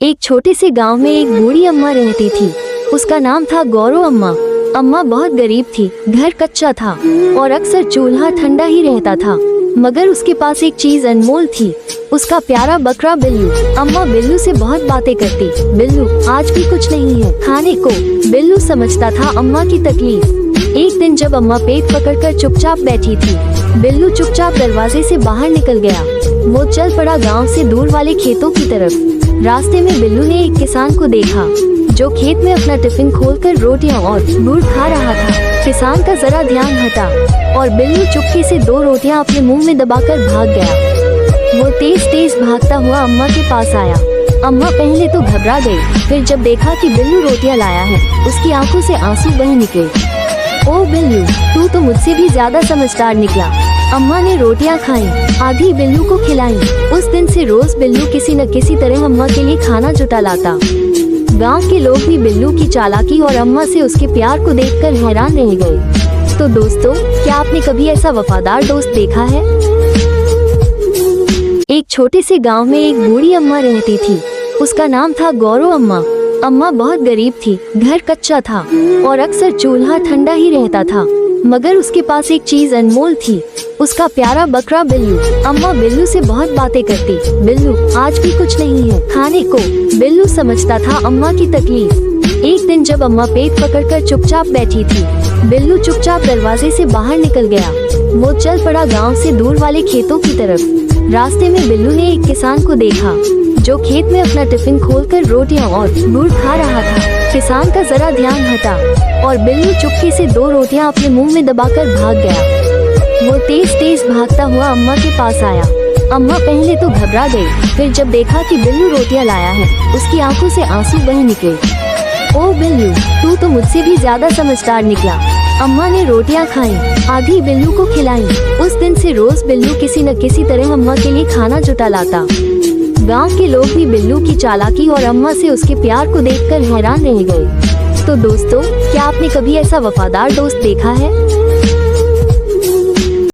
एक छोटे से गांव में एक बूढ़ी अम्मा रहती थी। उसका नाम था गौरो अम्मा। अम्मा बहुत गरीब थी, घर कच्चा था और अक्सर चूल्हा ठंडा ही रहता था। मगर उसके पास एक चीज अनमोल थी, उसका प्यारा बकरा बिल्लू। अम्मा बिल्लू से बहुत बातें करती। बिल्लू, आज भी कुछ नहीं है खाने को। बिल्लू समझता था अम्मा की तकलीफ। एक दिन जब अम्मा पेट पकड़कर चुपचाप बैठी थी, बिल्लू चुपचाप दरवाजे से बाहर निकल गया। वो चल पड़ा गांव से दूर वाले खेतों की तरफ। रास्ते में बिल्लू ने एक किसान को देखा जो खेत में अपना टिफिन खोलकर रोटियां और गुड़ खा रहा था। किसान का जरा ध्यान हटा और बिल्लू चुपके से 2 रोटियां अपने मुंह में दबाकर भाग गया। वो तेज तेज भागता हुआ अम्मा के पास आया। अम्मा पहले तो घबरा गई, फिर जब देखा कि बिल्लू रोटियां लाया है, उसकी आंखों से आंसू बह निकले। ओ बिल्लू, तू तो मुझसे भी ज्यादा समझदार निकला। अम्मा ने रोटियां खाई, आधी बिल्लू को खिलाई। उस दिन से रोज बिल्लू किसी न किसी तरह अम्मा के लिए खाना जुटा लाता। गांव के लोग भी बिल्लू की चालाकी और अम्मा से उसके प्यार को देखकर हैरान रह गए। तो दोस्तों, क्या आपने कभी ऐसा वफादार दोस्त देखा है? एक छोटे से गांव में एक बूढ़ी अम्मा रहती थी। उसका नाम था गौरो अम्मा। अम्मा बहुत गरीब थी, घर कच्चा था और अक्सर चूल्हा ठंडा ही रहता था। मगर उसके पास एक चीज अनमोल थी, उसका प्यारा बकरा बिल्लू। अम्मा बिल्लू से बहुत बातें करती। बिल्लू, आज भी कुछ नहीं है खाने को। बिल्लू समझता था अम्मा की तकलीफ। एक दिन जब अम्मा पेट पकड़कर चुपचाप बैठी थी, बिल्लू चुपचाप दरवाजे से बाहर निकल गया। वो चल पड़ा गांव से दूर वाले खेतों की तरफ। रास्ते में बिल्लू ने एक किसान को देखा जो खेत में अपना टिफिन खोलकर रोटियां और गुड़ खा रहा था। किसान का जरा ध्यान हटा और बिल्लू चुपके से 2 रोटियां अपने मुंह में दबाकर भाग गया। वो तेज तेज भागता हुआ अम्मा के पास आया। अम्मा पहले तो घबरा गई, फिर जब देखा कि बिल्लू रोटियां लाया है, उसकी आंखों से आंसू बह निकले। ओ बिल्लू, तू तो मुझसे भी ज्यादा समझदार निकला। अम्मा ने रोटियां खाई, आधी बिल्लू को खिलाई। उस दिन से रोज बिल्लू किसी न किसी तरह अम्मा के लिए खाना जुटा लाता। गांव के लोग भी बिल्लू की चालाकी और अम्मा से उसके प्यार को देखकर हैरान रह गए। तो दोस्तों, क्या आपने कभी ऐसा वफादार दोस्त देखा है?